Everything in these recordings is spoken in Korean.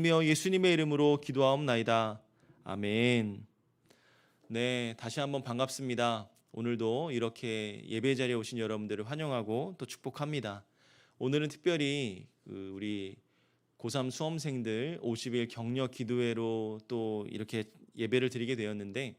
예수님의 이름으로 기도하옵나이다. 아멘. 네, 다시 한번 반갑습니다. 오늘도 이렇게 예배 자리에 오신 여러분들을 환영하고 또 축복합니다. 오늘은 특별히 우리 고3 수험생들 50일 격려 기도회로 또 이렇게 예배를 드리게 되었는데,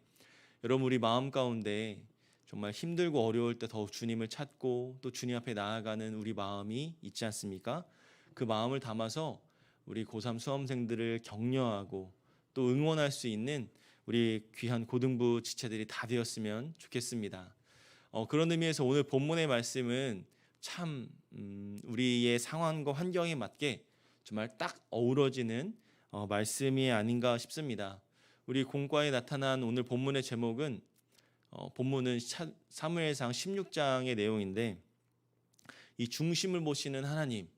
여러분 우리 마음 가운데 정말 힘들고 어려울 때 더욱 주님을 찾고 또 주님 앞에 나아가는 우리 마음이 있지 않습니까? 그 마음을 담아서 우리 고3 수험생들을 격려하고 또 응원할 수 있는 우리 귀한 고등부 지체들이 다 되었으면 좋겠습니다. 그런 의미에서 오늘 본문의 말씀은 참 우리의 상황과 환경에 맞게 정말 딱 어우러지는 말씀이 아닌가 싶습니다. 우리 공과에 나타난 오늘 본문의 제목은 본문은 사무엘상 16장의 내용인데, 이 중심을 보시는 하나님.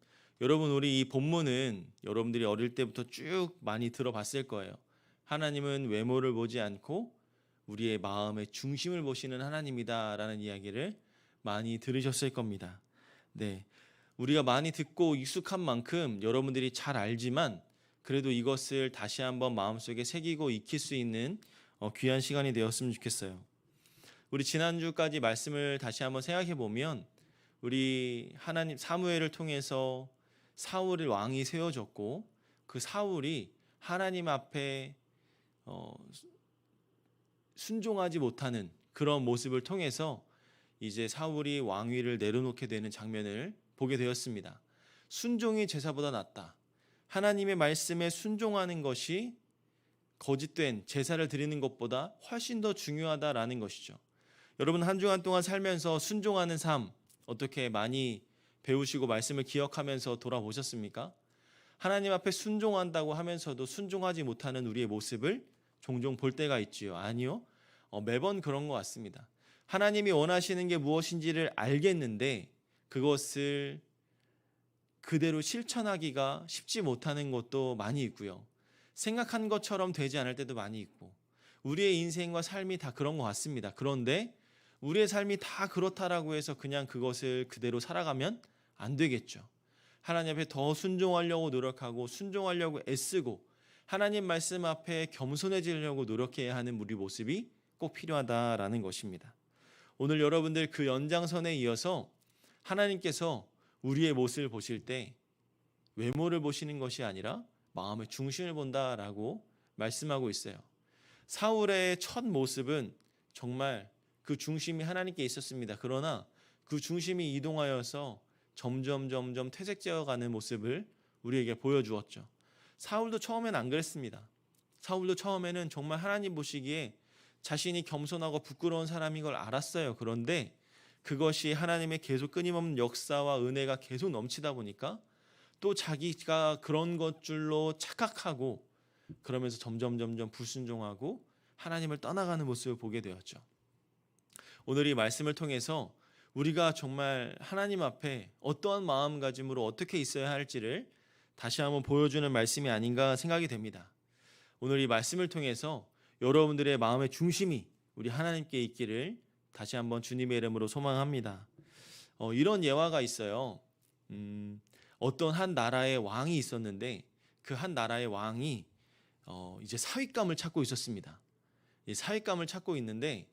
여러분, 우리 이 본문은 여러분들이 어릴 때부터 쭉 많이 들어봤을 거예요. 하나님은 외모를 보지 않고 우리의 마음의 중심을 보시는 하나님이다라는 이야기를 많이 들으셨을 겁니다. 네, 우리가 많이 듣고 익숙한 만큼 여러분들이 잘 알지만 그래도 이것을 다시 한번 마음속에 새기고 익힐 수 있는 귀한 시간이 되었으면 좋겠어요. 우리 지난주까지 말씀을 다시 한번 생각해 보면 우리 하나님 사무엘을 통해서 사울의 왕이 세워졌고, 그 사울이 하나님 앞에 순종하지 못하는 그런 모습을 통해서 이제 사울이 왕위를 내려놓게 되는 장면을 보게 되었습니다. 순종이 제사보다 낫다. 하나님의 말씀에 순종하는 것이 거짓된 제사를 드리는 것보다 훨씬 더 중요하다라는 것이죠. 여러분, 한 주간 동안 살면서 순종하는 삶 어떻게 많이 배우시고 말씀을 기억하면서 돌아보셨습니까? 하나님 앞에 순종한다고 하면서도 순종하지 못하는 우리의 모습을 종종 볼 때가 있지요. 아니요. 매번 그런 것 같습니다. 하나님이 원하시는 게 무엇인지를 알겠는데 그것을 그대로 실천하기가 쉽지 못하는 것도 많이 있고요. 생각한 것처럼 되지 않을 때도 많이 있고, 우리의 인생과 삶이 다 그런 것 같습니다. 그런데 우리의 삶이 다 그렇다라고 해서 그냥 그것을 그대로 살아가면 안 되겠죠. 하나님 앞에 더 순종하려고 노력하고 순종하려고 애쓰고 하나님 말씀 앞에 겸손해지려고 노력해야 하는 우리 모습이 꼭 필요하다라는 것입니다. 오늘 여러분들 그 연장선에 이어서 하나님께서 우리의 모습을 보실 때 외모를 보시는 것이 아니라 마음의 중심을 본다라고 말씀하고 있어요. 사울의 첫 모습은 정말 그 중심이 하나님께 있었습니다. 그러나 그 중심이 이동하여서 점점 퇴색되어가는 모습을 우리에게 보여주었죠. 사울도 처음엔 안 그랬습니다. 사울도 처음에는 정말 하나님 보시기에 자신이 겸손하고 부끄러운 사람인 걸 알았어요. 그런데 그것이 하나님의 계속 끊임없는 역사와 은혜가 계속 넘치다 보니까 또 자기가 그런 것줄로 착각하고, 그러면서 점점 불순종하고 하나님을 떠나가는 모습을 보게 되었죠. 오늘 이 말씀을 통해서 우리가 정말 하나님 앞에 어떠한 마음가짐으로 어떻게 있어야 할지를 다시 한번 보여주는 말씀이 아닌가 생각이 됩니다. 오늘 이 말씀을 통해서 여러분들의 마음의 중심이 우리 하나님께 있기를 다시 한번 주님의 이름으로 소망합니다. 이런 예화가 있어요. 어떤 한 나라의 왕이 있었는데 그 한 나라의 왕이 이제 사윗감을 찾고 있었습니다. 이 사윗감을 찾고 있는데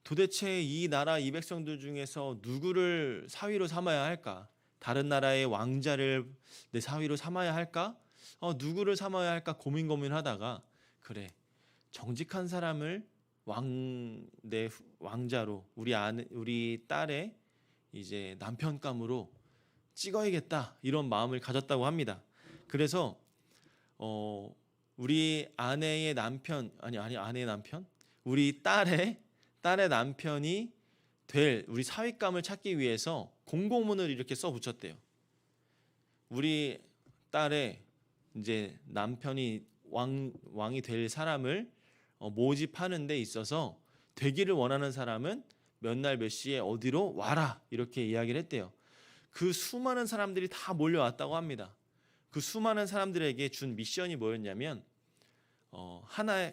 도대체 이 나라 이 백성들 중에서 누구를 사위로 삼아야 할까? 다른 나라의 왕자를 내 사위로 삼아야 할까? 누구를 삼아야 할까 고민하다가, 그래, 정직한 사람을 내 왕자로 우리 딸의 이제 남편감으로 찍어야겠다, 이런 마음을 가졌다고 합니다. 그래서 우리 아내의 남편 아내의 남편 우리 딸의 남편이 될 우리 사윗감을 찾기 위해서 공고문을 이렇게 써 붙였대요. 우리 딸의 이제 남편이 왕이 될 사람을 모집하는 데 있어서 되기를 원하는 사람은 몇 날 몇 시에 어디로 와라, 이렇게 이야기를 했대요. 그 수많은 사람들이 다 몰려왔다고 합니다. 그 수많은 사람들에게 준 미션이 뭐였냐면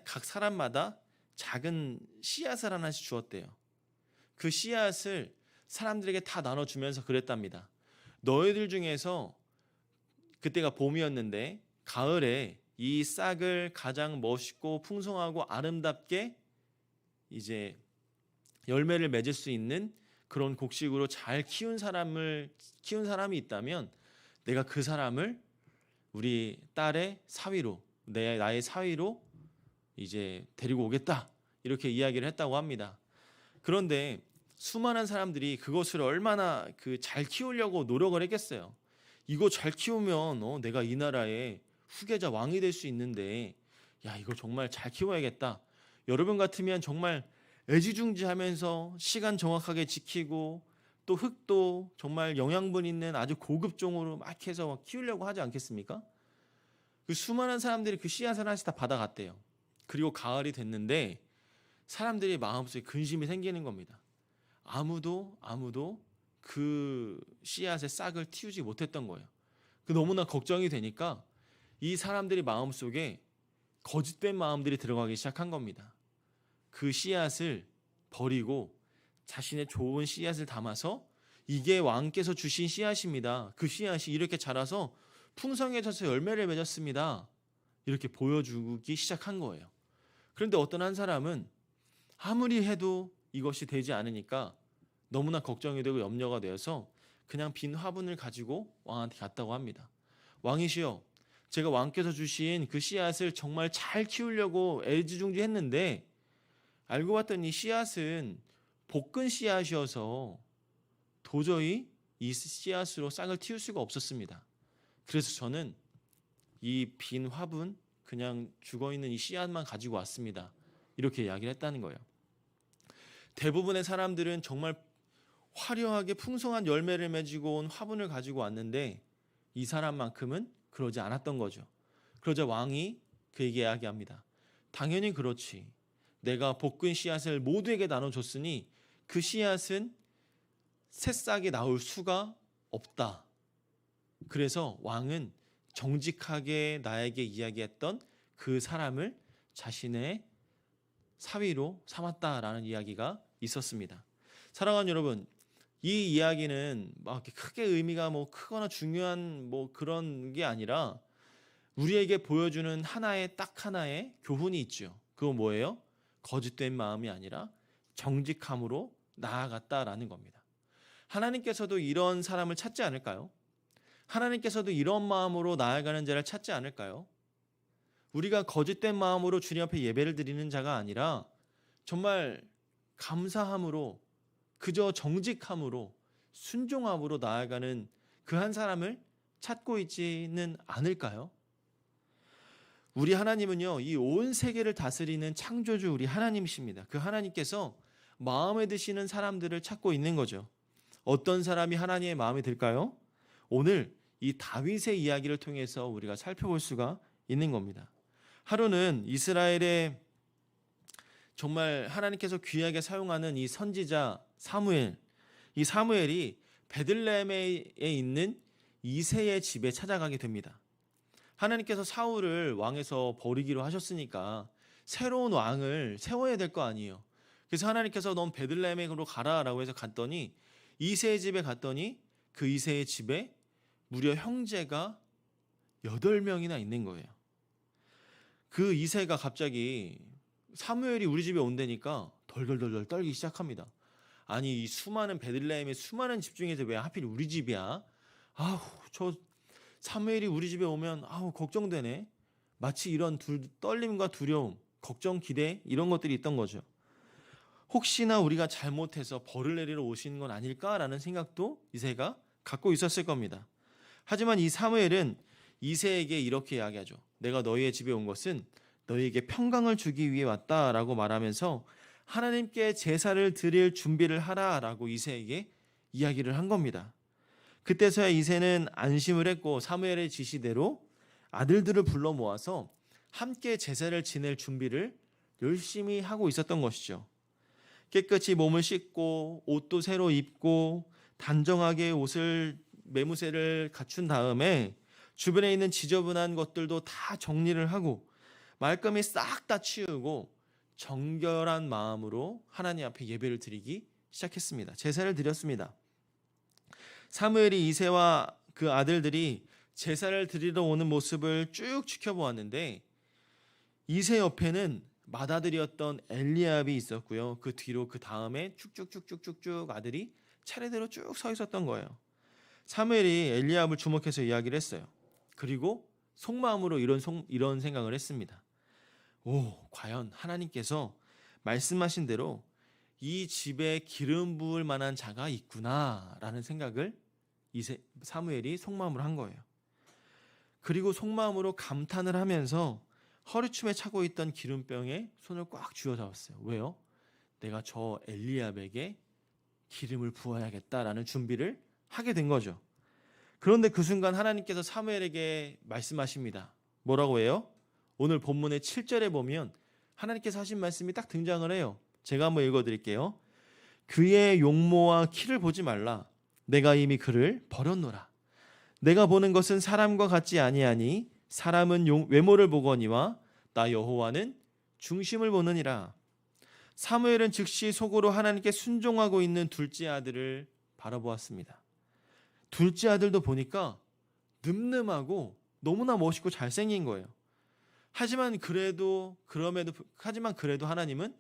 각 사람마다 작은 씨앗을 하나씩 주었대요. 그 씨앗을 사람들에게 다 나눠주면서 그랬답니다. 너희들 중에서, 그때가 봄이었는데 가을에 이 싹을 가장 멋있고 풍성하고 아름답게 이제 열매를 맺을 수 있는 그런 곡식으로 잘 키운 사람이 있다면 내가 그 사람을 우리 딸의 사위로, 나의 사위로 이제 데리고 오겠다, 이렇게 이야기를 했다고 합니다. 그런데 수많은 사람들이 그것을 얼마나 잘 키우려고 노력을 했겠어요. 이거 잘 키우면 내가 이 나라의 후계자 왕이 될 수 있는데, 야, 이거 정말 잘 키워야겠다. 여러분 같으면 정말 애지중지하면서 시간 정확하게 지키고 또 흙도 정말 영양분 있는 아주 고급 종으로 막 해서 키우려고 하지 않겠습니까? 그 수많은 사람들이 그 씨앗을 하나씩 다 받아갔대요. 그리고 가을이 됐는데 사람들이 마음속에 근심이 생기는 겁니다. 아무도 그 씨앗의 싹을 틔우지 못했던 거예요. 너무나 걱정이 되니까 이 사람들이 마음속에 거짓된 마음들이 들어가기 시작한 겁니다. 그 씨앗을 버리고 자신의 좋은 씨앗을 담아서 이게 왕께서 주신 씨앗입니다. 그 씨앗이 이렇게 자라서 풍성해져서 열매를 맺었습니다. 이렇게 보여주기 시작한 거예요. 그런데 어떤 한 사람은 아무리 해도 이것이 되지 않으니까 너무나 걱정이 되고 염려가 되어서 그냥 빈 화분을 가지고 왕한테 갔다고 합니다. 왕이시여, 제가 왕께서 주신 그 씨앗을 정말 잘 키우려고 애지중지했는데 알고 봤더니 씨앗은 볶은 씨앗이어서 도저히 이 씨앗으로 싹을 틔울 수가 없었습니다. 그래서 저는 이 빈 화분, 그냥 죽어있는 이 씨앗만 가지고 왔습니다. 이렇게 이야기를 했다는 거예요. 대부분의 사람들은 정말 화려하게 풍성한 열매를 맺고 온 화분을 가지고 왔는데 이 사람만큼은 그러지 않았던 거죠. 그러자 왕이 그에게 이야기합니다. 당연히 그렇지. 내가 볶은 씨앗을 모두에게 나눠줬으니 그 씨앗은 새싹이 나올 수가 없다. 그래서 왕은 정직하게 나에게 이야기했던 그 사람을 자신의 사위로 삼았다라는 이야기가 있었습니다. 사랑하는 여러분, 이 이야기는 막 크게 의미가 크거나 중요한 그런 게 아니라 우리에게 보여주는 딱 하나의 교훈이 있죠. 그건 뭐예요? 거짓된 마음이 아니라 정직함으로 나아갔다라는 겁니다. 하나님께서도 이런 사람을 찾지 않을까요? 하나님께서도 이런 마음으로 나아가는 자를 찾지 않을까요? 우리가 거짓된 마음으로 주님 앞에 예배를 드리는 자가 아니라 정말 감사함으로, 그저 정직함으로, 순종함으로 나아가는 그 한 사람을 찾고 있지는 않을까요? 우리 하나님은요, 이 온 세계를 다스리는 창조주 우리 하나님이십니다. 그 하나님께서 마음에 드시는 사람들을 찾고 있는 거죠. 어떤 사람이 하나님의 마음에 들까요? 오늘 이 다윗의 이야기를 통해서 우리가 살펴볼 수가 있는 겁니다. 하루는 이스라엘의 정말 하나님께서 귀하게 사용하는 이 선지자 사무엘, 이 사무엘이 베들레헴에 있는 이새의 집에 찾아가게 됩니다. 하나님께서 사울을 왕에서 버리기로 하셨으니까 새로운 왕을 세워야 될 거 아니에요. 그래서 하나님께서 넌 베들레헴으로 가라라고 해서 갔더니 이새의 집에 갔더니 그 이새의 집에 무려 형제가 8명이나 있는 거예요. 그 이새가 갑자기 사무엘이 우리 집에 온다니까 덜덜덜 떨기 시작합니다. 아니, 이 수많은 베들레헴의 수많은 집 중에서 왜 하필 우리 집이야? 저 사무엘이 우리 집에 오면 걱정되네. 마치 이런 떨림과 두려움, 걱정, 기대 이런 것들이 있던 거죠. 혹시나 우리가 잘못해서 벌을 내리러 오시는 건 아닐까라는 생각도 이새가 갖고 있었을 겁니다. 하지만 이 사무엘은 이새에게 이렇게 이야기하죠. 내가 너희의 집에 온 것은 너희에게 평강을 주기 위해 왔다라고 말하면서 하나님께 제사를 드릴 준비를 하라라고 이새에게 이야기를 한 겁니다. 그때서야 이새는 안심을 했고 사무엘의 지시대로 아들들을 불러 모아서 함께 제사를 지낼 준비를 열심히 하고 있었던 것이죠. 깨끗이 몸을 씻고 옷도 새로 입고 단정하게 매무새를 갖춘 다음에 주변에 있는 지저분한 것들도 다 정리를 하고 말끔히 싹 다 치우고 정결한 마음으로 하나님 앞에 예배를 드리기 시작했습니다. 제사를 드렸습니다. 사무엘이 이새와 그 아들들이 제사를 드리러 오는 모습을 쭉 지켜보았는데 이세 옆에는 맏아들이었던 엘리압이 있었고요. 그 뒤로 그 다음에 쭉쭉쭉쭉쭉쭉 아들이 차례대로 쭉 서 있었던 거예요. 사무엘이 엘리압을 주목해서 이야기를 했어요. 그리고 속마음으로 이런 생각을 했습니다. 과연 하나님께서 말씀하신 대로 이 집에 기름 부을 만한 자가 있구나라는 생각을 사무엘이 속마음으로 한 거예요. 그리고 속마음으로 감탄을 하면서 허리춤에 차고 있던 기름병에 손을 꽉 쥐어 잡았어요. 왜요? 내가 저 엘리압에게 기름을 부어야겠다라는 준비를 하게 된 거죠. 그런데 그 순간 하나님께서 사무엘에게 말씀하십니다. 뭐라고 해요? 오늘 본문의 7절에 보면 하나님께서 하신 말씀이 딱 등장을 해요. 제가 한번 읽어드릴게요. 그의 용모와 키를 보지 말라. 내가 이미 그를 버렸노라. 내가 보는 것은 사람과 같지 아니하니 사람은 외모를 보거니와 나 여호와는 중심을 보느니라. 사무엘은 즉시 속으로 하나님께 순종하고 있는 둘째 아들을 바라보았습니다. 둘째 아들도 보니까 늠름하고 너무나 멋있고 잘생긴 거예요. 하지만 그래도 하나님은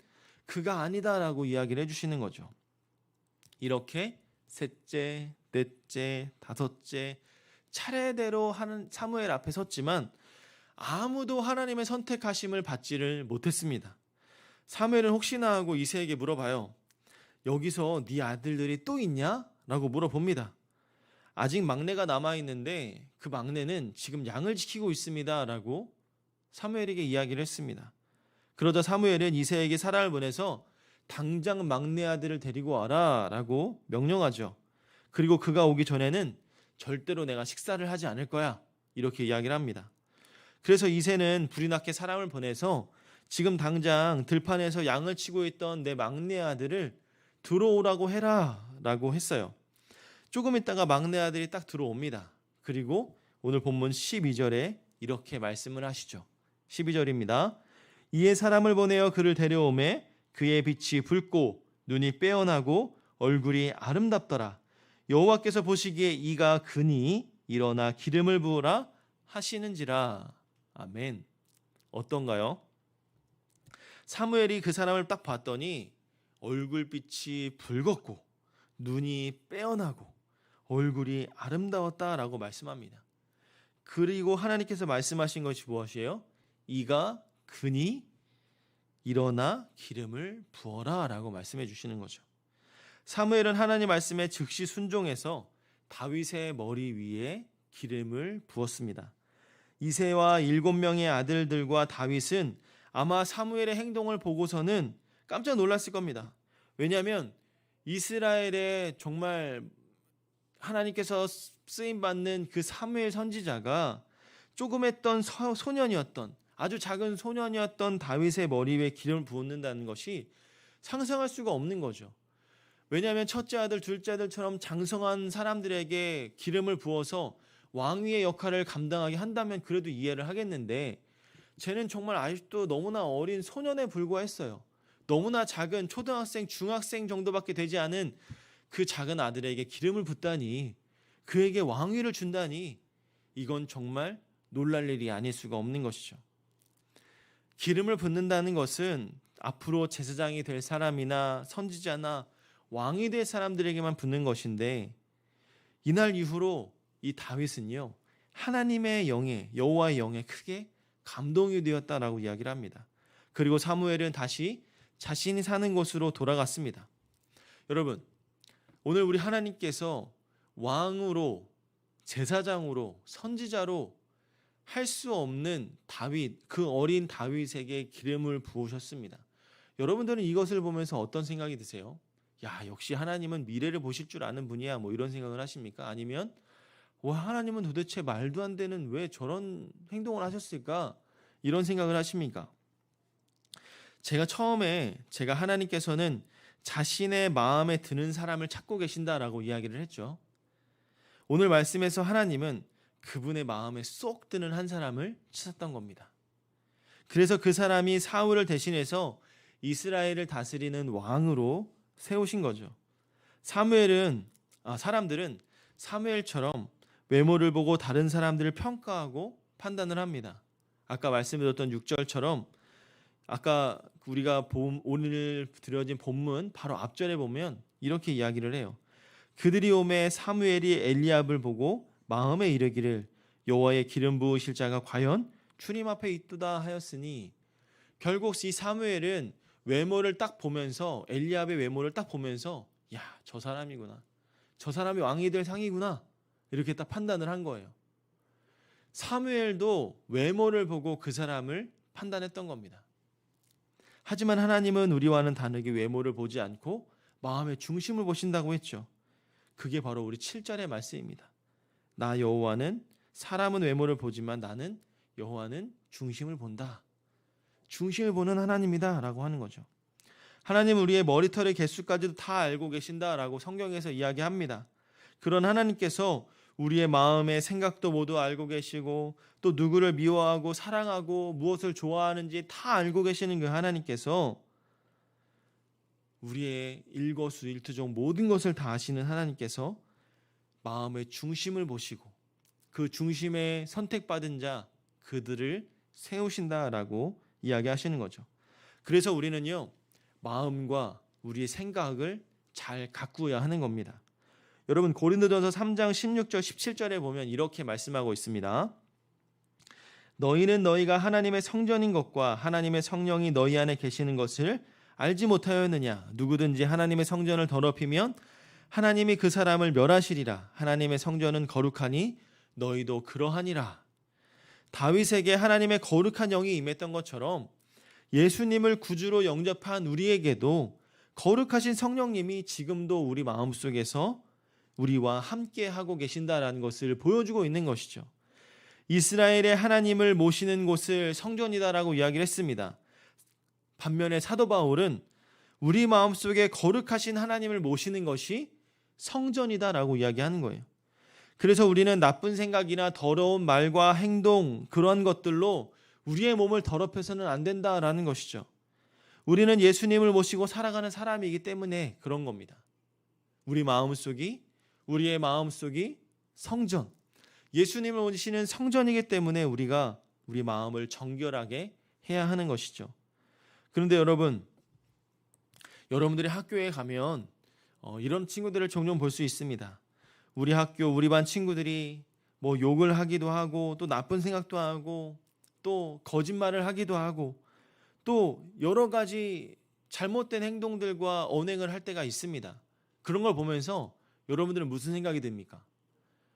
그가 아니다라고 이야기를 해주시는 거죠. 이렇게 셋째, 넷째, 다섯째 차례대로 사무엘 앞에 섰지만 아무도 하나님의 선택하심을 받지를 못했습니다. 사무엘은 혹시나 하고 이새에게 물어봐요. 여기서 네 아들들이 또 있냐? 라고 물어봅니다. 아직 막내가 남아있는데 그 막내는 지금 양을 지키고 있습니다. 라고 사무엘에게 이야기를 했습니다. 그러자 사무엘은 이새에게 사람을 보내서 당장 막내 아들을 데리고 와라 라고 명령하죠. 그리고 그가 오기 전에는 절대로 내가 식사를 하지 않을 거야 이렇게 이야기를 합니다. 그래서 이새는 불이 나게 사람을 보내서 지금 당장 들판에서 양을 치고 있던 내 막내 아들을 들어오라고 해라 라고 했어요. 조금 있다가 막내 아들이 딱 들어옵니다. 그리고 오늘 본문 12절에 이렇게 말씀을 하시죠. 12절입니다. 이에 사람을 보내어 그를 데려오매 그의 빛이 붉고 눈이 빼어나고 얼굴이 아름답더라. 여호와께서 보시기에 이가 그니 일어나 기름을 부으라 하시는지라. 아멘. 어떤가요? 사무엘이 그 사람을 딱 봤더니 얼굴빛이 붉었고 눈이 빼어나고 얼굴이 아름다웠다라고 말씀합니다. 그리고 하나님께서 말씀하신 것이 무엇이에요? 이가 그니 일어나 기름을 부어라 라고 말씀해 주시는 거죠. 사무엘은 하나님 말씀에 즉시 순종해서 다윗의 머리 위에 기름을 부었습니다. 이새와 7명의 아들들과 다윗은 아마 사무엘의 행동을 보고서는 깜짝 놀랐을 겁니다. 왜냐하면 이스라엘의 정말 하나님께서 쓰임받는 그 사무엘 선지자가 조그맸던 소년이었던 아주 작은 소년이었던 다윗의 머리 위에 기름을 부었는다는 것이 상상할 수가 없는 거죠. 왜냐하면 첫째 아들, 둘째 아들처럼 장성한 사람들에게 기름을 부어서 왕위의 역할을 감당하게 한다면 그래도 이해를 하겠는데 쟤는 정말 아직도 너무나 어린 소년에 불과했어요. 너무나 작은 초등학생, 중학생 정도밖에 되지 않은 그 작은 아들에게 기름을 붓다니, 그에게 왕위를 준다니, 이건 정말 놀랄 일이 아닐 수가 없는 것이죠. 기름을 붓는다는 것은 앞으로 제사장이 될 사람이나 선지자나 왕이 될 사람들에게만 붓는 것인데, 이날 이후로 이 다윗은요 하나님의 영에, 여호와의 영에 크게 감동이 되었다라고 이야기를 합니다. 그리고 사무엘은 다시 자신이 사는 곳으로 돌아갔습니다. 여러분, 오늘 우리 하나님께서 왕으로, 제사장으로, 선지자로 할 수 없는 다윗, 그 어린 다윗에게 기름을 부으셨습니다. 여러분들은 이것을 보면서 어떤 생각이 드세요? 야, 역시 하나님은 미래를 보실 줄 아는 분이야, 뭐 이런 생각을 하십니까? 아니면 와, 하나님은 도대체 말도 안 되는 왜 저런 행동을 하셨을까? 이런 생각을 하십니까? 제가 하나님께서는 자신의 마음에 드는 사람을 찾고 계신다라고 이야기를 했죠. 오늘 말씀에서 하나님은 그분의 마음에 쏙 드는 한 사람을 찾았던 겁니다. 그래서 그 사람이 사울을 대신해서 이스라엘을 다스리는 왕으로 세우신 거죠. 사람들은 사무엘처럼 외모를 보고 다른 사람들을 평가하고 판단을 합니다. 아까 말씀드렸던 6절처럼 아까 우리가 오늘 들어진 본문 바로 앞절에 보면 이렇게 이야기를 해요. 그들이 오매 사무엘이 엘리압을 보고 마음에 이르기를 여호와의 기름 부으실 자가 과연 주님 앞에 있도다 하였으니, 결국 이 사무엘은 외모를 딱 보면서, 엘리압의 외모를 딱 보면서 야, 저 사람이구나, 저 사람이 왕이 될 상이구나, 이렇게 딱 판단을 한 거예요. 사무엘도 외모를 보고 그 사람을 판단했던 겁니다. 하지만 하나님은 우리와는 다르게 외모를 보지 않고 마음의 중심을 보신다고 했죠. 그게 바로 우리 7절의 말씀입니다. 나 여호와는 사람은 외모를 보지만 나는 여호와는 중심을 본다. 중심을 보는 하나님이다 라고 하는 거죠. 하나님은 우리의 머리털의 개수까지도 다 알고 계신다라고 성경에서 이야기합니다. 그런 하나님께서 우리의 마음의 생각도 모두 알고 계시고, 또 누구를 미워하고 사랑하고 무엇을 좋아하는지 다 알고 계시는 그 하나님께서, 우리의 일거수일투족 모든 것을 다 아시는 하나님께서 마음의 중심을 보시고 그 중심에 선택받은 자 그들을 세우신다라고 이야기하시는 거죠. 그래서 우리는요, 마음과 우리의 생각을 잘 가꾸어야 하는 겁니다. 여러분, 고린도전서 3장 16절 17절에 보면 이렇게 말씀하고 있습니다. 너희는 너희가 하나님의 성전인 것과 하나님의 성령이 너희 안에 계시는 것을 알지 못하였느냐? 누구든지 하나님의 성전을 더럽히면 하나님이 그 사람을 멸하시리라. 하나님의 성전은 거룩하니 너희도 그러하니라. 다윗에게 하나님의 거룩한 영이 임했던 것처럼 예수님을 구주로 영접한 우리에게도 거룩하신 성령님이 지금도 우리 마음속에서 우리와 함께 하고 계신다라는 것을 보여주고 있는 것이죠. 이스라엘의 하나님을 모시는 곳을 성전이다라고 이야기를 했습니다. 반면에 사도 바울은 우리 마음속에 거룩하신 하나님을 모시는 것이 성전이다라고 이야기하는 거예요. 그래서 우리는 나쁜 생각이나 더러운 말과 행동, 그런 것들로 우리의 몸을 더럽혀서는 안 된다라는 것이죠. 우리는 예수님을 모시고 살아가는 사람이기 때문에 그런 겁니다. 우리의 마음속이 성전, 예수님을 모시는 성전이기 때문에 우리가 우리 마음을 정결하게 해야 하는 것이죠. 그런데 여러분들이 학교에 가면 이런 친구들을 종종 볼 수 있습니다. 우리 학교, 우리 반 친구들이 뭐 욕을 하기도 하고, 또 나쁜 생각도 하고, 또 거짓말을 하기도 하고, 또 여러 가지 잘못된 행동들과 언행을 할 때가 있습니다. 그런 걸 보면서 여러분들은 무슨 생각이 듭니까?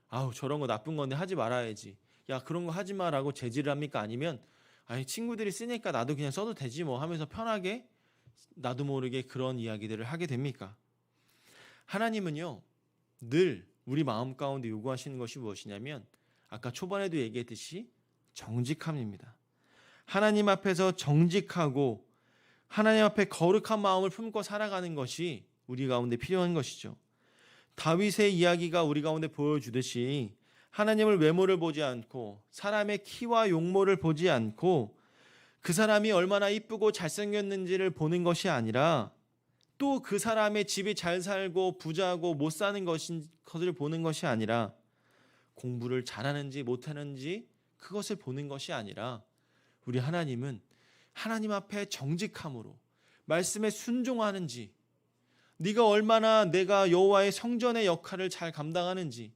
아우, 저런 거 나쁜 건데 하지 말아야지. 야, 그런 거 하지 마라고 제지를 합니까? 아니면 아니, 친구들이 쓰니까 나도 그냥 써도 되지 뭐 하면서 편하게 나도 모르게 그런 이야기들을 하게 됩니까? 하나님은요, 늘 우리 마음 가운데 요구하시는 것이 무엇이냐면, 아까 초반에도 얘기했듯이 정직함입니다. 하나님 앞에서 정직하고 하나님 앞에 거룩한 마음을 품고 살아가는 것이 우리 가운데 필요한 것이죠. 다윗의 이야기가 우리 가운데 보여주듯이 하나님을 외모를 보지 않고 사람의 키와 용모를 보지 않고 그 사람이 얼마나 이쁘고 잘생겼는지를 보는 것이 아니라, 또 그 사람의 집이 잘 살고 부자고 못 사는 것을 보는 것이 아니라, 공부를 잘하는지 못하는지 그것을 보는 것이 아니라, 우리 하나님은 하나님 앞에 정직함으로 말씀에 순종하는지, 네가 얼마나 내가 여호와의 성전의 역할을 잘 감당하는지,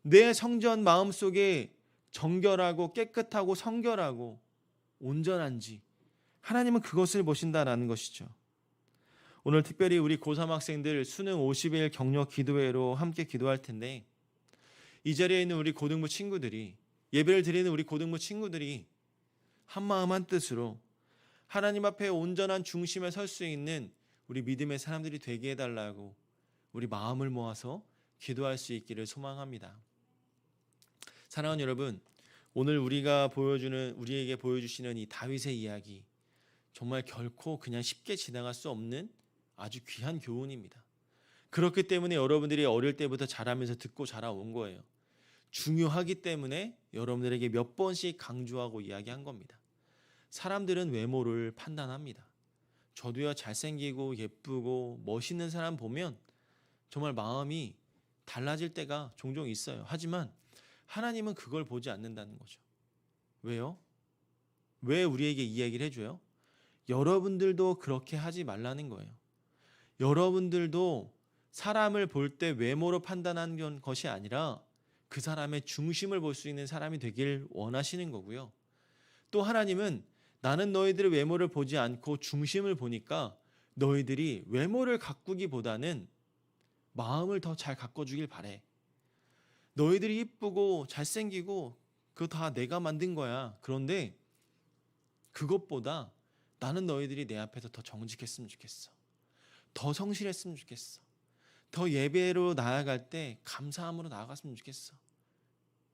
내 성전 마음속에 정결하고 깨끗하고 성결하고 온전한지, 하나님은 그것을 보신다라는 것이죠. 오늘 특별히 우리 고3 학생들 수능 50일 격려 기도회로 함께 기도할 텐데, 이 자리에 있는 우리 고등부 친구들이, 예배를 드리는 우리 고등부 친구들이 한마음 한뜻으로 하나님 앞에 온전한 중심에 설 수 있는 우리 믿음의 사람들이 되게 해달라고 우리 마음을 모아서 기도할 수 있기를 소망합니다. 사랑하는 여러분, 오늘 우리에게 보여주시는 이 다윗의 이야기, 정말 결코 그냥 쉽게 지나갈 수 없는 아주 귀한 교훈입니다. 그렇기 때문에 여러분들이 어릴 때부터 자라면서 듣고 자라온 거예요. 중요하기 때문에 여러분들에게 몇 번씩 강조하고 이야기한 겁니다. 사람들은 외모를 판단합니다. 저도요, 잘생기고 예쁘고 멋있는 사람 보면 정말 마음이 달라질 때가 종종 있어요. 하지만 하나님은 그걸 보지 않는다는 거죠. 왜요? 왜 우리에게 이야기를 해줘요? 여러분들도 그렇게 하지 말라는 거예요. 여러분들도 사람을 볼 때 외모로 판단하는 것이 아니라 그 사람의 중심을 볼 수 있는 사람이 되길 원하시는 거고요. 또 하나님은 나는 너희들의 외모를 보지 않고 중심을 보니까 너희들이 외모를 가꾸기보다는 마음을 더 잘 가꿔주길 바래. 너희들이 이쁘고 잘생기고 그거 다 내가 만든 거야. 그런데 그것보다 나는 너희들이 내 앞에서 더 정직했으면 좋겠어. 더 성실했으면 좋겠어. 더 예배로 나아갈 때 감사함으로 나아갔으면 좋겠어.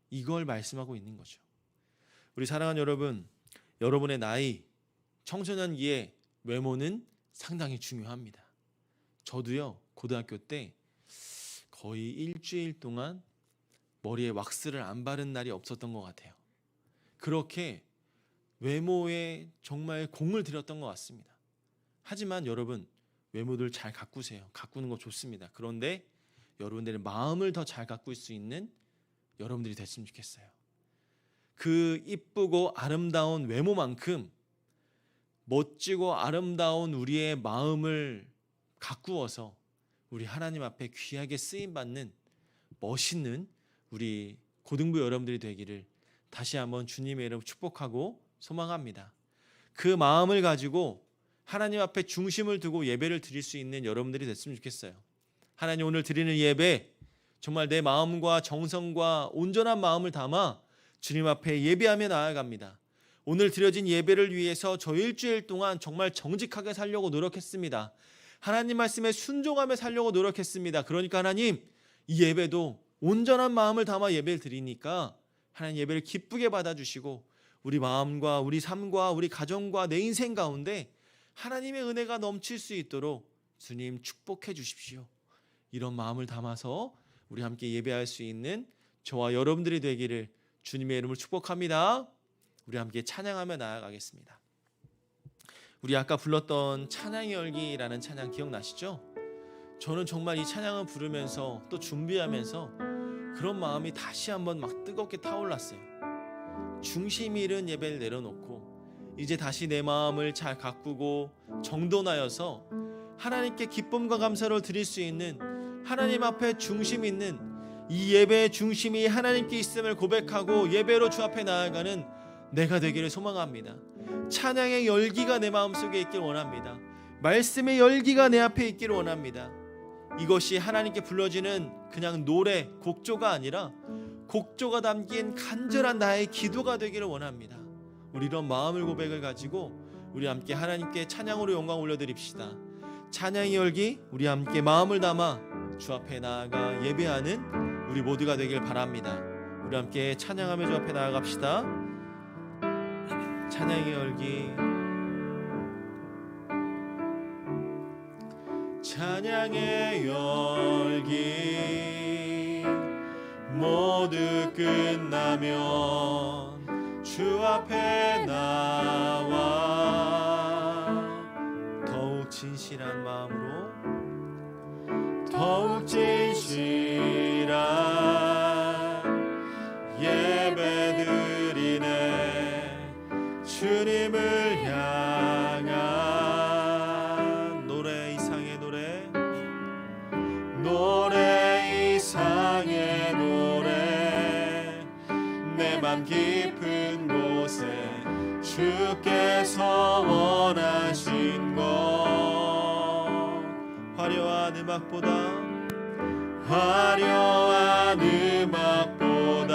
이걸 말씀하고 있는 거죠. 우리 사랑하는 여러분, 여러분의 나이, 청소년기의 외모는 상당히 중요합니다. 저도요, 고등학교 때 거의 일주일 동안 머리에 왁스를 안 바른 날이 없었던 것 같아요. 그렇게 외모에 정말 공을 들였던 것 같습니다. 하지만 여러분, 외모들 잘 가꾸세요. 가꾸는 거 좋습니다. 그런데 여러분들의 마음을 더 잘 가꿀 수 있는 여러분들이 됐으면 좋겠어요. 그 이쁘고 아름다운 외모만큼 멋지고 아름다운 우리의 마음을 가꾸어서 우리 하나님 앞에 귀하게 쓰임받는 멋있는 우리 고등부 여러분들이 되기를 다시 한번 주님의 이름 축복하고 소망합니다. 그 마음을 가지고 하나님 앞에 중심을 두고 예배를 드릴 수 있는 여러분들이 됐으면 좋겠어요. 하나님, 오늘 드리는 예배 정말 내 마음과 정성과 온전한 마음을 담아 주님 앞에 예배하며 나아갑니다. 오늘 드려진 예배를 위해서 저 일주일 동안 정말 정직하게 살려고 노력했습니다. 하나님 말씀에 순종하며 살려고 노력했습니다. 그러니까 하나님, 이 예배도 온전한 마음을 담아 예배를 드리니까 하나님 예배를 기쁘게 받아주시고 우리 마음과 우리 삶과 우리 가정과 내 인생 가운데 하나님의 은혜가 넘칠 수 있도록 주님 축복해 주십시오. 이런 마음을 담아서 우리 함께 예배할 수 있는 저와 여러분들이 되기를 주님의 이름으로 축복합니다. 우리 함께 찬양하며 나아가겠습니다. 우리 아까 불렀던 찬양의 열기라는 찬양 기억나시죠? 저는 정말 이 찬양을 부르면서 또 준비하면서 그런 마음이 다시 한번 막 뜨겁게 타올랐어요. 중심이 잃은 예배를 내려놓고 이제 다시 내 마음을 잘 가꾸고 정돈하여서 하나님께 기쁨과 감사를 드릴 수 있는 하나님 앞에 중심 있는 이 예배의 중심이 하나님께 있음을 고백하고 예배로 주 앞에 나아가는 내가 되기를 소망합니다. 찬양의 열기가 내 마음속에 있길 원합니다. 말씀의 열기가 내 앞에 있기를 원합니다. 이것이 하나님께 불러지는 그냥 노래, 곡조가 아니라 곡조가 담긴 간절한 나의 기도가 되기를 원합니다. 우리 이런 마음을 고백을 가지고 우리 함께 하나님께 찬양으로 영광 올려드립시다. 찬양의 열기, 우리 함께 마음을 담아 주 앞에 나아가 예배하는 우리 모두가 되길 바랍니다. 우리 함께 찬양하며 주 앞에 나아갑시다. 찬양의 열기, 찬양의 열기, 모두 끝나면 주 앞에 나와 더욱 진실한 마음으로, 더욱 진실한 예배 드리네. 주님을 향한 노래 이상의 노래, 노래 이상의 노래, 내 맘 깊은 곳에 주께서 원하신 것, 화려한 음악보다, 화려한 음악보다,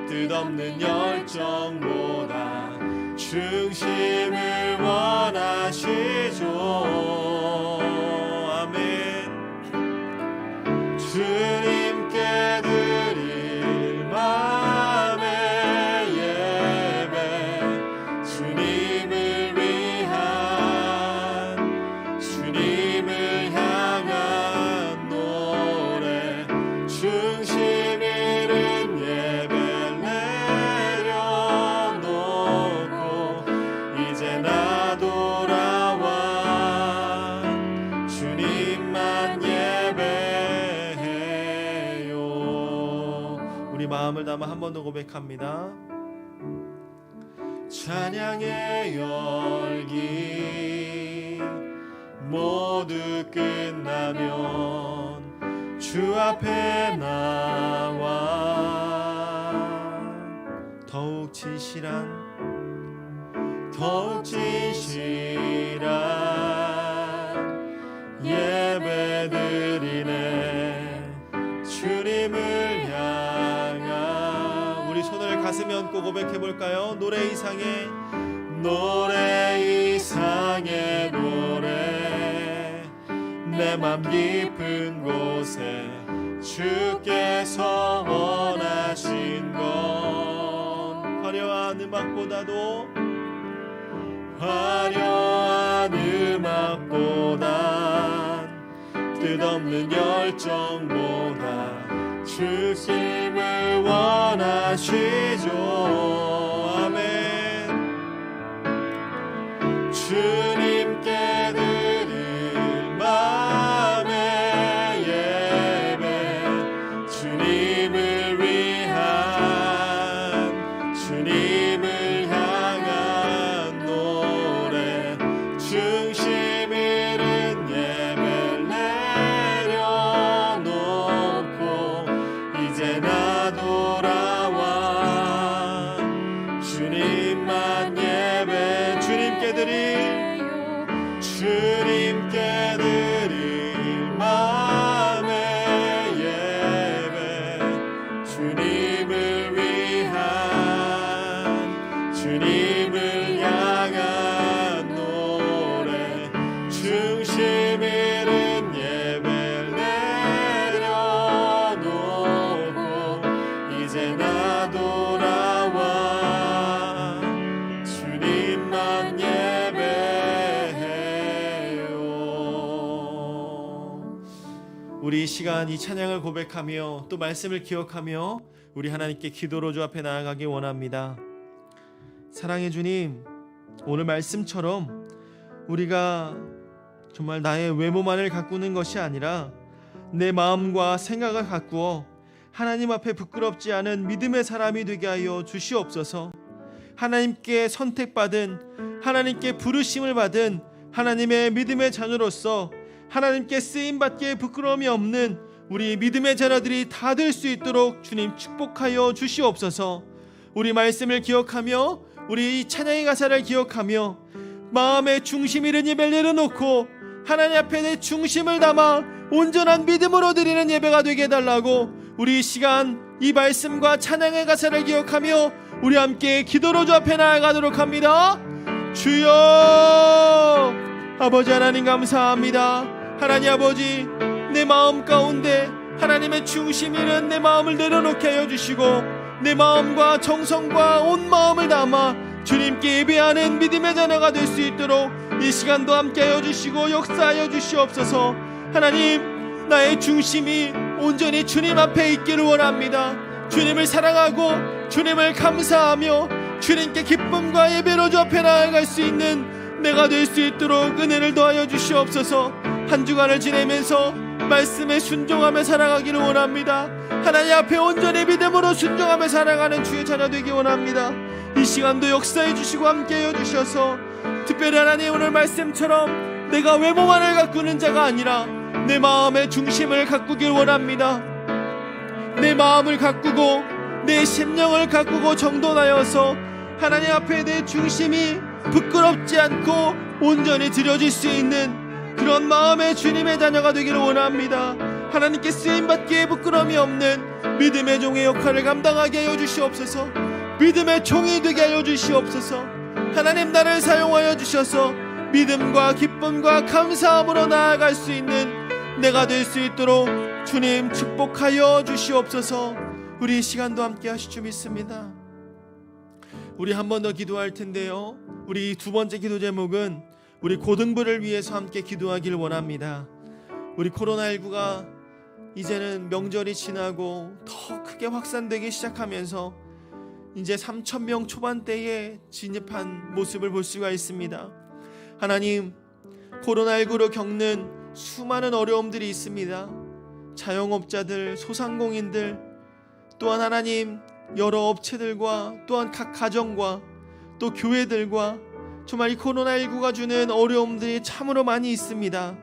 뜻없는 열정보다 중심을 원하시죠. 아멘. 주님께 드릴 마음의 예배, 주님을 위한, 주님을 향한 노래, 중심 잃은 예배 내려놓고 이제 나 돌아와 담아 한 번 더 고백합니다. 찬양의 열기 모두 끝나면 주 앞에 나와 더욱 진실한 예배 드리네. 주님을 향한 우리 손을 가슴에 얹고 고백해 볼까요? 노래 이상의 노래 내 맘 깊은 곳에 주께서 원하신 건 화려한 음악보단 뜻없는 열정보다 주님을 원하시죠. 아멘. 주님께 드릴 마음의 예배 주님을 위한 주님을 향한 노래 중심 잃은 예배를 내려놓고 이제 나 돌아와 주님만 예배 주님께 드릴 마음의 예배 주님을 위한 주님을 향한 노래 중심 잃은 예배를 내려놓고 이제 나 돌아와 주님만 우리 이 시간 이 찬양을 고백하며 또 말씀을 기억하며 우리 하나님께 기도로 주 앞에 나아가기 원합니다. 사랑의 주님, 오늘 말씀처럼 우리가 정말 나의 외모만을 가꾸는 것이 아니라 내 마음과 생각을 가꾸어 하나님 앞에 부끄럽지 않은 믿음의 사람이 되게 하여 주시옵소서. 하나님께 선택받은 하나님께 부르심을 받은 하나님의 믿음의 자녀로서 하나님께 쓰임받기에 부끄러움이 없는 우리 믿음의 자녀들이 다 될 수 있도록 주님 축복하여 주시옵소서. 우리 말씀을 기억하며 우리 찬양의 가사를 기억하며 마음의 중심 잃은 예배를 내려놓고 하나님 앞에 내 중심을 담아 온전한 믿음으로 드리는 예배가 되게 해달라고 우리 이 시간 이 말씀과 찬양의 가사를 기억하며 우리 함께 기도로 주 앞에 나아가도록 합니다. 주여 아버지 하나님 감사합니다. 하나님 아버지 내 마음 가운데 하나님의 중심 잃은 내 마음을 내려놓게 하여 주시고 내 마음과 정성과 온 마음을 담아 주님께 예배하는 믿음의 자녀가 될 수 있도록 이 시간도 함께하여 주시고 역사하여 주시옵소서. 하나님 나의 중심이 온전히 주님 앞에 있기를 원합니다. 주님을 사랑하고 주님을 감사하며 주님께 기쁨과 예배로 주 앞에 나아갈 수 있는 내가 될 수 있도록 은혜를 더하여 주시옵소서. 한 주간을 지내면서 말씀에 순종하며 살아가기를 원합니다. 하나님 앞에 온전히 믿음으로 순종하며 살아가는 주의 자녀 되기 원합니다. 이 시간도 역사해 주시고 함께해 주셔서 특별히 하나님 오늘 말씀처럼 내가 외모만을 가꾸는 자가 아니라 내 마음의 중심을 가꾸길 원합니다. 내 마음을 가꾸고 내 심령을 가꾸고 정돈하여서 하나님 앞에 내 중심이 부끄럽지 않고 온전히 드려질 수 있는 그런 마음의 주님의 자녀가 되기를 원합니다. 하나님께 쓰임받기에 부끄러움이 없는 믿음의 종의 역할을 감당하게 하여 주시옵소서. 믿음의 종이 되게 하여 주시옵소서. 하나님 나를 사용하여 주셔서 믿음과 기쁨과 감사함으로 나아갈 수 있는 내가 될 수 있도록 주님 축복하여 주시옵소서. 우리 이 시간도 함께 하실 줄 믿습니다. 우리 한 번 더 기도할 텐데요, 우리 두 번째 기도 제목은 우리 고등부를 위해서 함께 기도하길 원합니다. 우리 코로나19가 이제는 명절이 지나고 더 크게 확산되기 시작하면서 이제 3,000명 초반대에 진입한 모습을 볼 수가 있습니다. 하나님, 코로나19로 겪는 수많은 어려움들이 있습니다. 자영업자들, 소상공인들, 또한 하나님 여러 업체들과 또한 각 가정과 또 교회들과 정말 이 코로나19가 주는 어려움들이 참으로 많이 있습니다.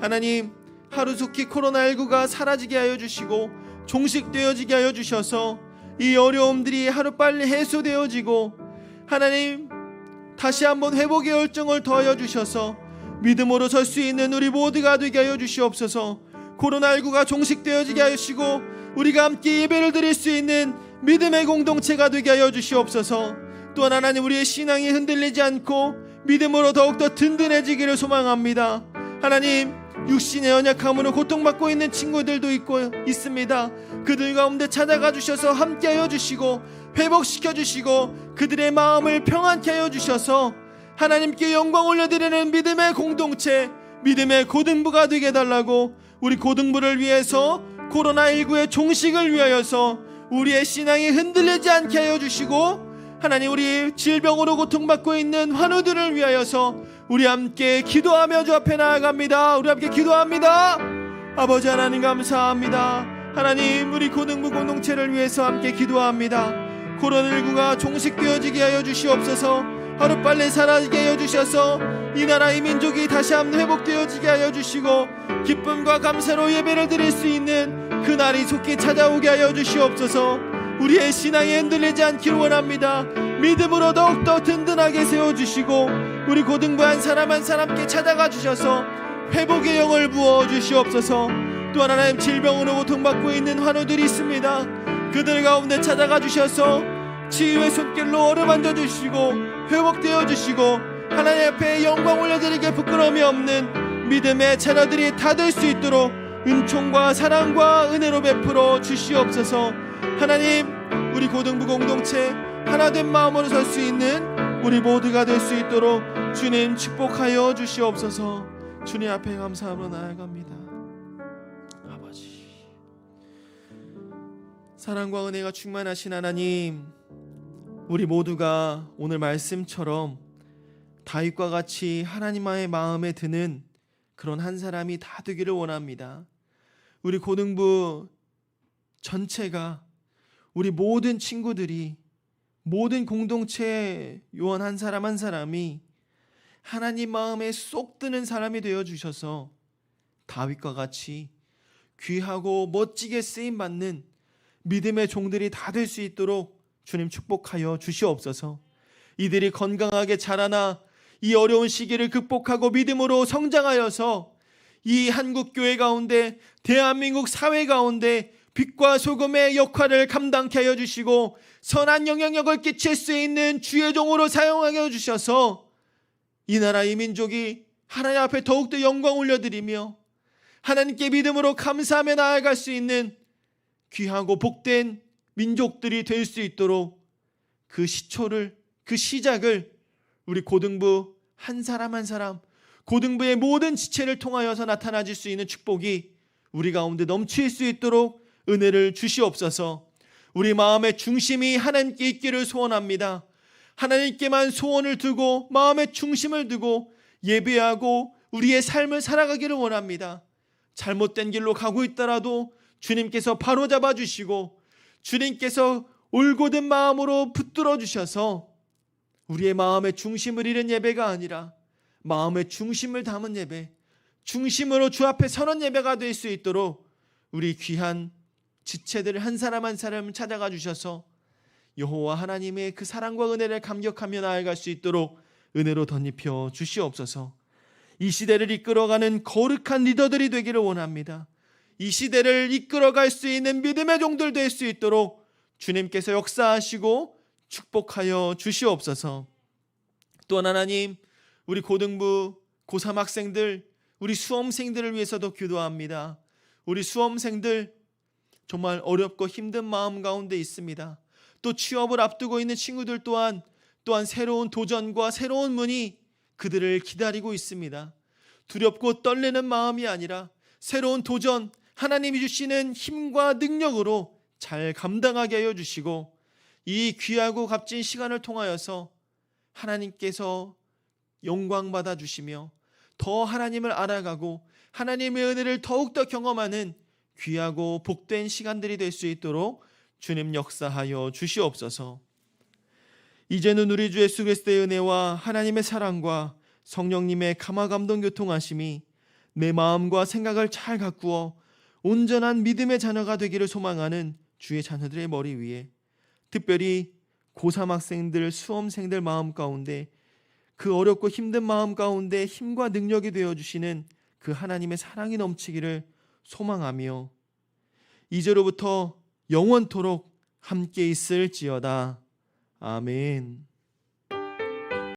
하나님, 하루속히 코로나19가 사라지게 하여 주시고 종식되어지게 하여 주셔서 이 어려움들이 하루빨리 해소되어지고 하나님 다시 한번 회복의 열정을 더하여 주셔서 믿음으로 설 수 있는 우리 모두가 되게 하여 주시옵소서. 코로나19가 종식되어지게 하시고 우리가 함께 예배를 드릴 수 있는 믿음의 공동체가 되게 하여 주시옵소서. 또한 하나님, 우리의 신앙이 흔들리지 않고 믿음으로 더욱더 든든해지기를 소망합니다. 하나님, 육신의 연약함으로 고통받고 있는 친구들도 있습니다. 그들 가운데 찾아가 주셔서 함께하여 주시고 회복시켜 주시고 그들의 마음을 평안케 하여 주셔서 하나님께 영광 올려드리는 믿음의 공동체, 믿음의 고등부가 되게 해달라고, 우리 고등부를 위해서 코로나19의 종식을 위하여서 우리의 신앙이 흔들리지 않게 하여 주시고 하나님, 우리 질병으로 고통받고 있는 환우들을 위하여서 우리 함께 기도하며 주 앞에 나아갑니다. 우리 함께 기도합니다. 아버지 하나님, 감사합니다. 하나님, 우리 고등부 공동체를 위해서 함께 기도합니다. 코로나19가 종식되어지게 하여 주시옵소서. 하루빨리 사라지게 하여 주셔서 이 나라 이 민족이 다시 한번 회복되어지게 하여 주시고 기쁨과 감사로 예배를 드릴 수 있는 그날이 속히 찾아오게 하여 주시옵소서. 우리의 신앙이 흔들리지 않기를 원합니다. 믿음으로 더욱더 든든하게 세워주시고 우리 고등부 한 사람 한 사람께 찾아가 주셔서 회복의 영을 부어 주시옵소서. 또한 하나님, 질병으로 고통받고 있는 환우들이 있습니다. 그들 가운데 찾아가 주셔서 치유의 손길로 어루만져 주시고 회복되어 주시고 하나님 앞에 영광 올려드리게 부끄러움이 없는 믿음의 자녀들이 다 될 수 있도록 은총과 사랑과 은혜로 베풀어 주시옵소서. 하나님, 우리 고등부 공동체 하나된 마음으로 설 수 있는 우리 모두가 될 수 있도록 주님 축복하여 주시옵소서. 주님 앞에 감사함으로 나아갑니다. 아버지, 사랑과 은혜가 충만하신 하나님, 우리 모두가 오늘 말씀처럼 다윗과 같이 하나님의 마음에 드는 그런 한 사람이 다 되기를 원합니다. 우리 고등부 전체가, 우리 모든 친구들이, 모든 공동체 요원 한 사람 한 사람이 하나님 마음에 쏙 드는 사람이 되어 주셔서 다윗과 같이 귀하고 멋지게 쓰임받는 믿음의 종들이 다 될 수 있도록 주님 축복하여 주시옵소서. 이들이 건강하게 자라나 이 어려운 시기를 극복하고 믿음으로 성장하여서 이 한국교회 가운데, 대한민국 사회 가운데 빛과 소금의 역할을 감당케 하여 주시고 선한 영향력을 끼칠 수 있는 주의 종으로 사용하게 하여 주셔서 이 나라 이 민족이 하나님 앞에 더욱더 영광 올려드리며 하나님께 믿음으로 감사하며 나아갈 수 있는 귀하고 복된 민족들이 될 수 있도록 그 시초를, 그 시작을 우리 고등부 한 사람 한 사람, 고등부의 모든 지체를 통하여서 나타나질 수 있는 축복이 우리 가운데 넘칠 수 있도록 은혜를 주시옵소서. 우리 마음의 중심이 하나님께 있기를 소원합니다. 하나님께만 소원을 두고 마음의 중심을 두고 예배하고 우리의 삶을 살아가기를 원합니다. 잘못된 길로 가고 있더라도 주님께서 바로잡아 주시고 주님께서 올곧은 마음으로 붙들어 주셔서 우리의 마음의 중심을 잃은 예배가 아니라 마음의 중심을 담은 예배, 중심으로 주 앞에 서는 예배가 될 수 있도록 우리 귀한 지체들 한 사람 한 사람 찾아가 주셔서 여호와 하나님의 그 사랑과 은혜를 감격하며 나아갈 수 있도록 은혜로 덧입혀 주시옵소서. 이 시대를 이끌어가는 거룩한 리더들이 되기를 원합니다. 이 시대를 이끌어갈 수 있는 믿음의 종들 될 수 있도록 주님께서 역사하시고 축복하여 주시옵소서. 또한 하나님, 우리 고등부 고3 학생들, 우리 수험생들을 위해서도 기도합니다. 우리 수험생들 정말 어렵고 힘든 마음 가운데 있습니다. 또 취업을 앞두고 있는 친구들 또한 새로운 도전과 새로운 문이 그들을 기다리고 있습니다. 두렵고 떨리는 마음이 아니라 새로운 도전, 하나님이 주시는 힘과 능력으로 잘 감당하게 하여 주시고 이 귀하고 값진 시간을 통하여서 하나님께서 영광 받아 주시며 더 하나님을 알아가고 하나님의 은혜를 더욱더 경험하는 귀하고 복된 시간들이 될 수 있도록 주님 역사하여 주시옵소서. 이제는 우리 주 예수 그리스도의 은혜와 하나님의 사랑과 성령님의 감화 감동 교통하심이 내 마음과 생각을 잘 가꾸어 온전한 믿음의 자녀가 되기를 소망하는 주의 자녀들의 머리 위에, 특별히 고3 학생들, 수험생들 마음 가운데, 그 어렵고 힘든 마음 가운데 힘과 능력이 되어주시는 그 하나님의 사랑이 넘치기를 소망하며 이제로부터 영원토록 함께 있을지어다. 아멘.